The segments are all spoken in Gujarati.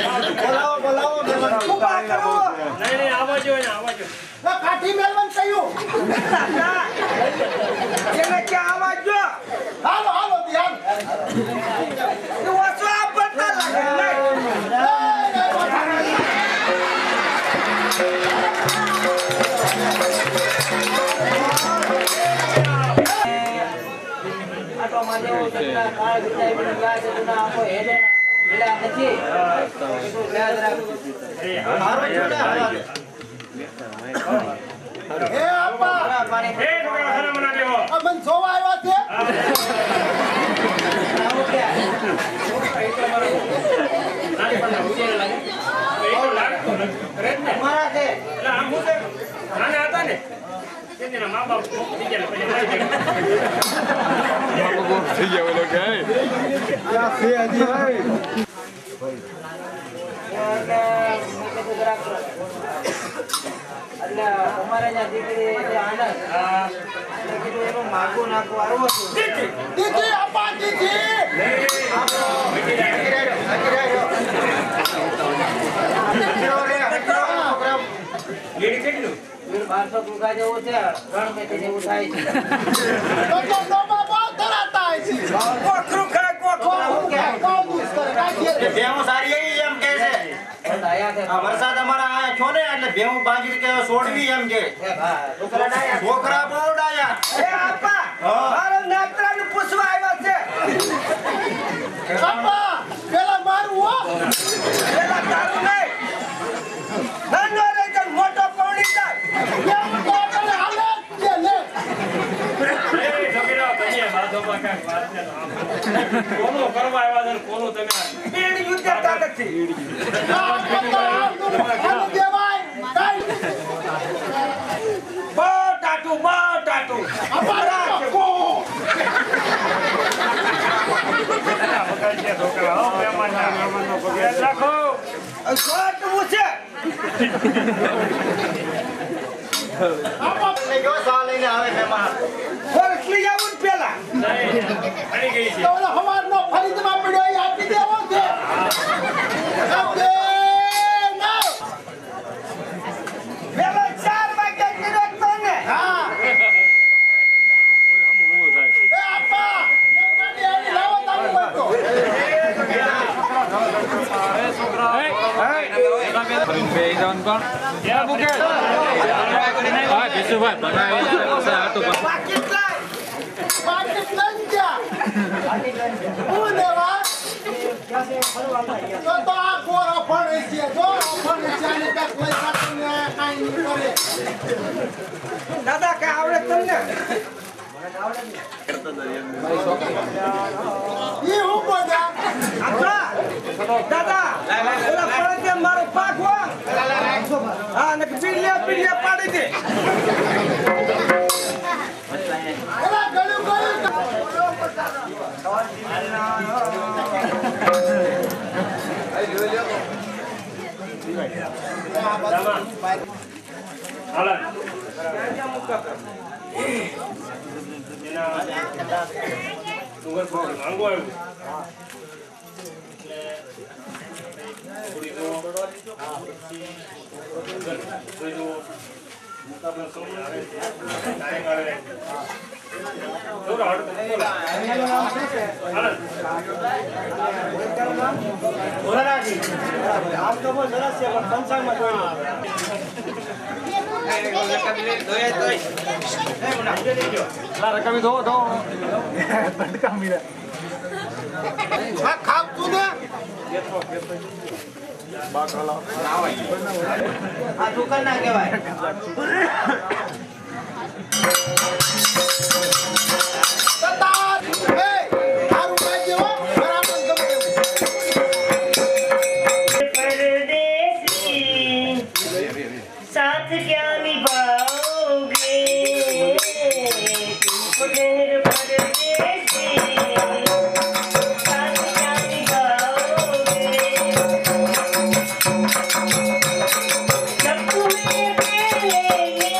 બોલાવો ઉભા કરો. નહીં આવાજો ને આવાજો. કાઠી મેલવન કહ્યું એને ક્યાં આવાજ જો હાલો હાલો ધ્યાન તું ઓછો આ પડતા લાગે આ તો મારે કેટલા કાળ વિતાઈ બને ગયા છે ના આપો હેડે એલા નથી એટલું યાદ રાખજો હે આપા પાણી એ છોકરા ખાના બના દેવો. મન જોવા આવ્યા છે આવો ક્યાં નાની પણ ઉજેર લાગે. એ તો લાગતો નથી. કરે જ ને. મારા છે એટલે આમ હું તે નાના હતા ને તેના મા બાપ થઈ ગયા પછી મરી એટલે અમારે ત્યાં દીકરી જે આનંદ એટલે કીધું એનું માગું નાખું આવું હતું દીદી આપા દીદી ગેડી કેટલું 1200 ટૂંકા જેવું છે 3 પેટી જેવું થાય છે તો નોબા બહુ ધરાતા છે કોખરું ખરે કોખરું બહુ દુસ કરે કાઢીએ ભેહું સારી આવી એમ કે છે આયા છે આ વરસાદ અમારા આયા છો ને એટલે ભેહું બાજી કે છોડવી એમ કે છોકરા ડાયા છોકરા બહુ ડાયા એ આપા મારો નાતરાનું પૂછવા આવ્યા છે આપા પેલા મારું હો પેલા તારું નહીં નાનો રે કે મોટો પૌણી જાય કેમ તો તને હાલે કે લે એ છોકરા તમે બાજુમાં કાંઈક વાત છે તો આમ. કોનું કરવા આવ્યા છે ને કોનું તમે બેડી યુદ્ધતા નથી હાલ દેવાય કાઈ બહુ ટાટું આપા કો છોકરા હો મહેમાનનો પગાર રાખો. જોટવું છે આપા એટલે જો સા લઈને આવે મહેમાન વર્ષ લઈ આવું ને પેલા નહીં, ફરી ગઈ છે. તો ઓલો હવારનો ફરીદમાં પડ્યો એ આપી દેવો છે આપે ના પેલા 4 વાગે કીધું તને હા એ આપા એ ગાડી આવી લાવો તારું બોલતો પાકીટ લાય પાકીટ લઈ જા હું લેવા તો આ કોરો ફળે છે જો ફળે છે અને કાક પૈસા તમને કાઈ નહીં કરે દાદા કે આવડે તમને ઈ હું બોલા આપા દાદા ઓલા પડે તે મારો પાક હો હા ને પીડિયા પાડી દે એલા ગળું ગળું હાલો. ડુંગર પર માંગો આવ્યું. થોડી જો મુકાબલા સોમનાથ આવે છે. ટાઈમ આવે છે. છોકરા હટ બોલો. હાલો. ભોલાનાજી આમ તો બહુ સરસ છે પણ સંસારમાં કોઈ આ ખાપતું ને આ દુકાન ના કહેવાય સતા એ તારું કાઈ જેવો બરાબર ગમે परदेसी साथ क्या निभाओगे तुमको ढेर परदेसी साथ क्या निभाओगे जब तुम्हें मिलेंगे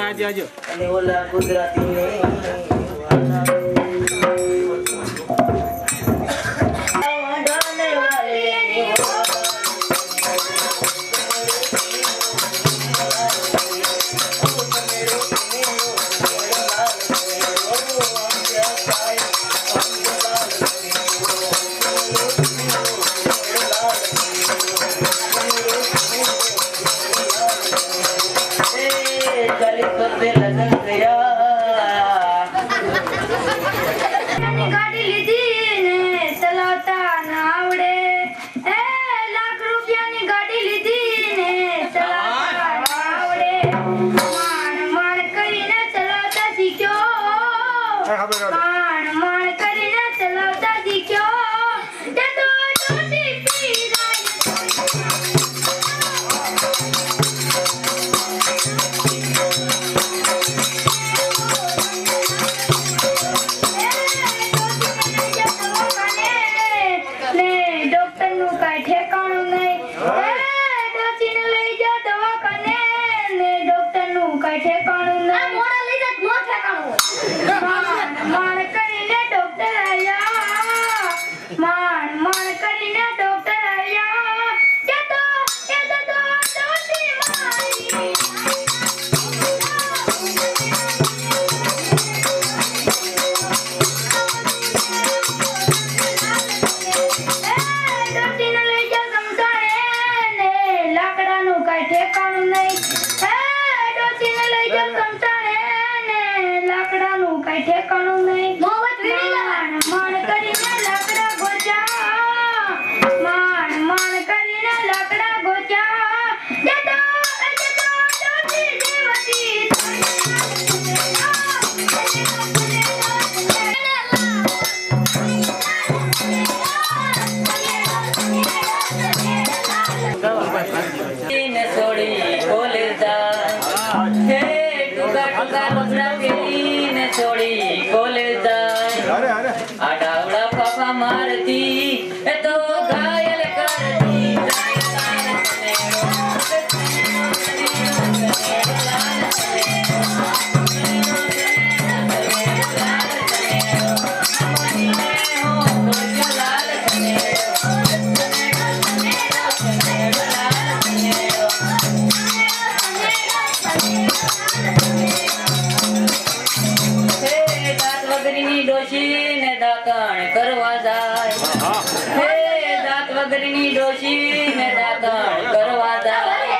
અને ઓલા ગુજરાતીને ગાડી લીધી ને ચલાવતા ના આવડે. એ લાખ રૂપિયાની ગાડી લીધી ને ચલાવતા ના આવડે. માણ માણ કરીને ચલાવતા શીખ્યો. માણ કરીને ચલાવતા શીખ્યો. તે તો ડોસી ડોક્ટર નું કઈ ઠેકાણું નહીં. ડોસીને લઈ જાઓ દવાખાને ને ડોક્ટર નું કઈ ઠેકાણું નહીં. માણ કરીને ડોક્ટર આવ્યા. માણ કરીને ડોક્ટર આવ્યા. એ તો ડોસી મારી. ડોસીને લઈ જાઓ સમસાણે ને લાકડાનું કઈ ઠેકાણું નહીં. ડોસીને લઈ જાઓ સમસાણે ને લાકડાનું કઈ ઠેકાણું નહીં. માણ કરીને લાકડા ગોચ્યા. માણ કરીને લાકડા ગોચ્યા. તે તો ડોસી જેવતી ને છોડી કોલેજ જાય. હે ટુકા ટુકા પગલા પહેરીને છોડી કોલેજ જાય. આડાવડા પાપા મારતી એ તો ઘાયલ કરતી. ડોશીને દાતણ કરવા જાય. હે દાંત વગરની ડોશીને દાતણ કરવા જાય.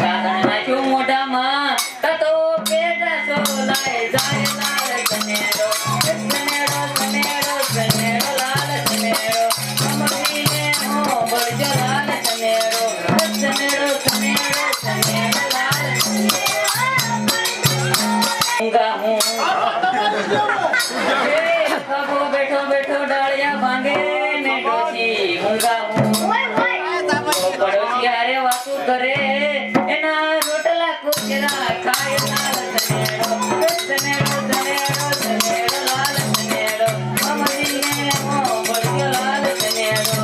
દાતણ નાખ્યું મોઢામાં તો પેટ સોલાય જાય. લાલ સનેડો સનેડો સનેડો સનેડો લાલ સનેડો અમરીને હો બળજો લાલ સનેડો સનેડો સનેડો સનેડો લાલ સનેડો બેઠો બેઠો ડાળિયા ભાંગે ને ડોશી ઊંઘા હું. પડોશી હારે વાતું કરે એના રોટલા કુચરા ખાય. લાલ સનેડો સનેડો સનેડો સનેડો લાલ સનેડો અમરીને હો બળજો લાલ સનેડો.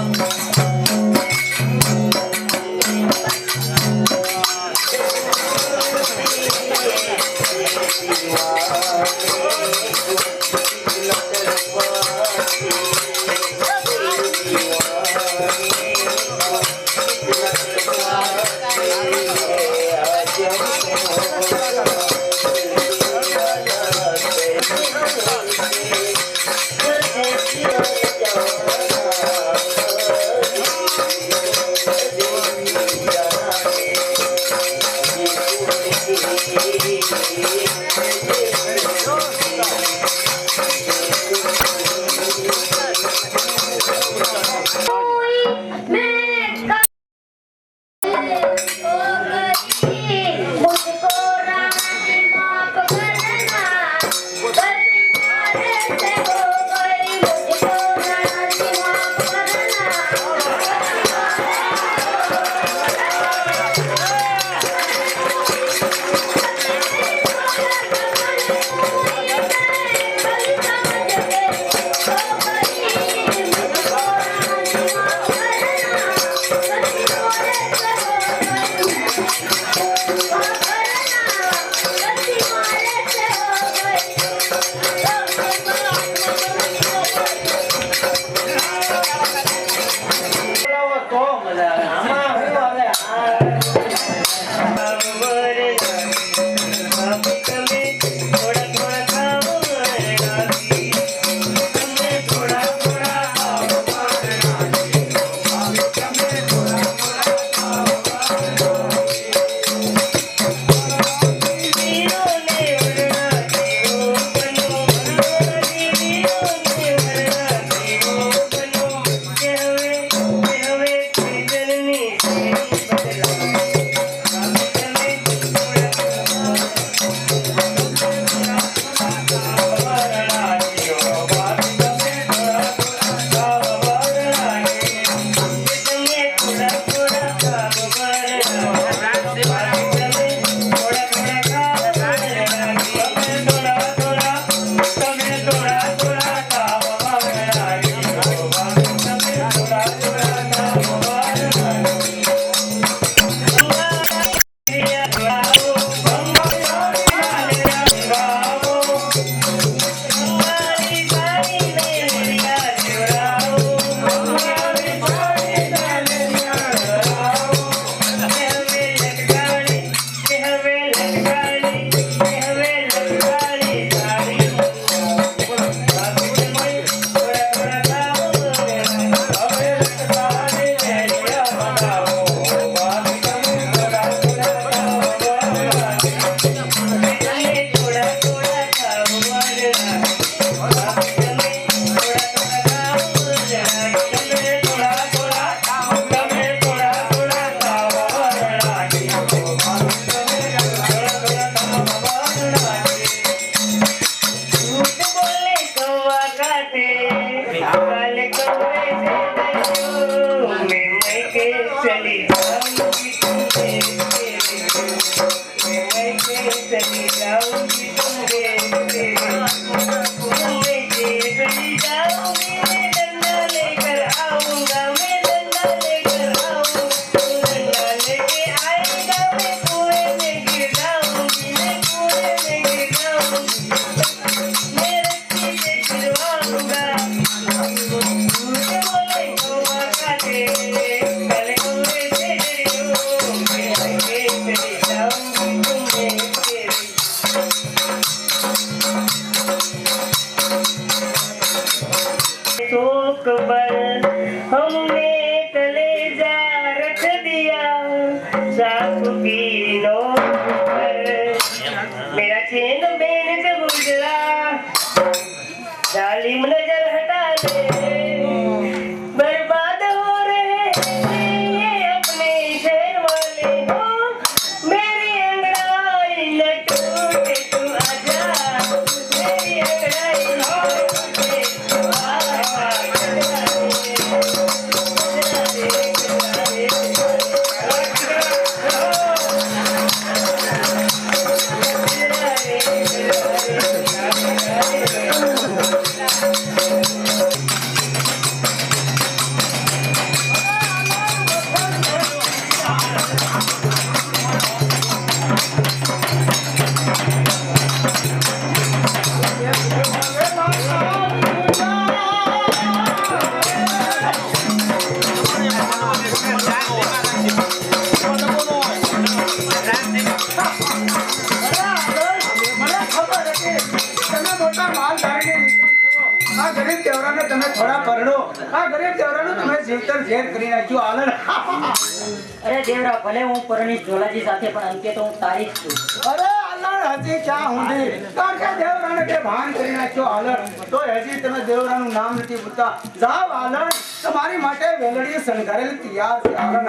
અરે દેવરા ભલે હું પરણીશ ઢોલાજી સાથે પણ અંતે તો હું તારી જ છું. અરે આલણ હજી ક્યાં ઊંધી કારણ કે દેવરાને કે ભાન કરી નાખ્યો આલણ તો હજી તમે દેવરાનું નામ નથી પૂછતા. જાવ આલણ તમારી માટે વેલડીએ શણગારેલી તૈયાર છે આલણ.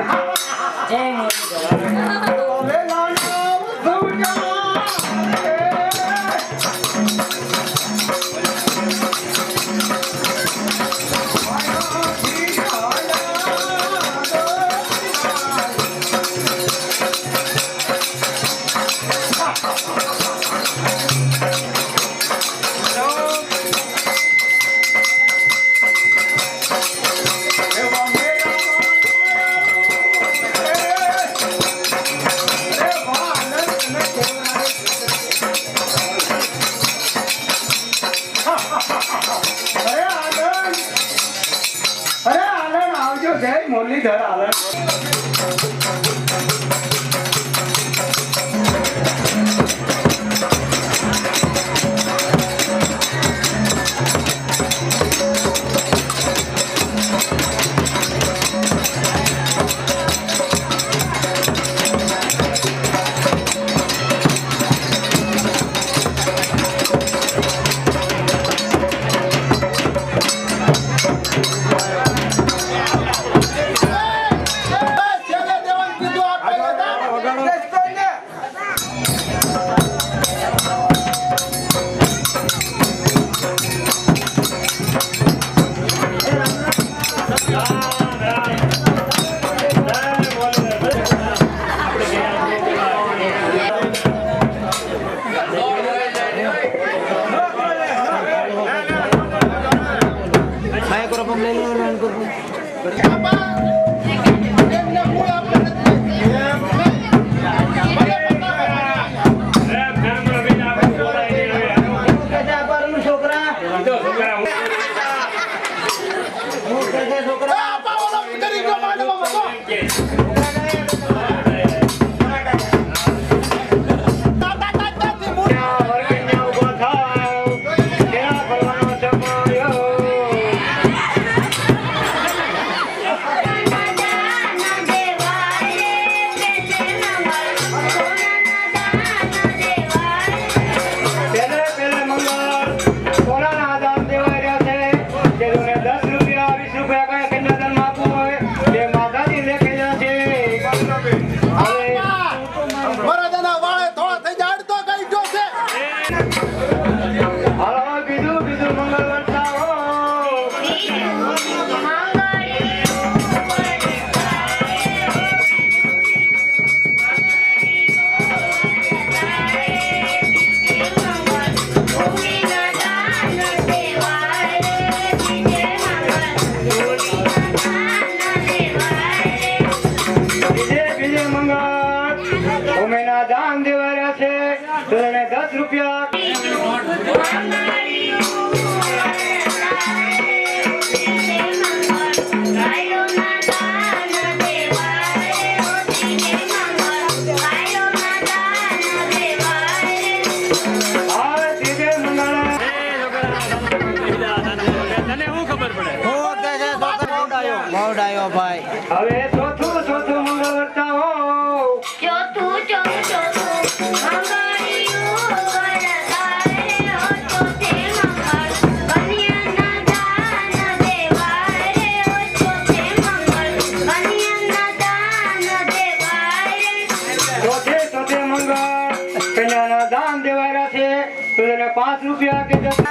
જય મોરી ઢોલા. હવે લાડો ભૂજા મહિના દાન દેવાયા છે તો એને 10 રૂપિયા તને શું ખબર પડે હવે ચોથું મંગળ વર્તા હો ચોથું મંગળિયું વરદાય ઓ ચોથે મંગળ કન્યાના દાન દેવાય ઓ ચોથે મંગળ કન્યાના દાન દેવાય ચોથે મંગળ કન્યાના દાન દેવાયા છે તો એને 5 રૂપિયા કે 10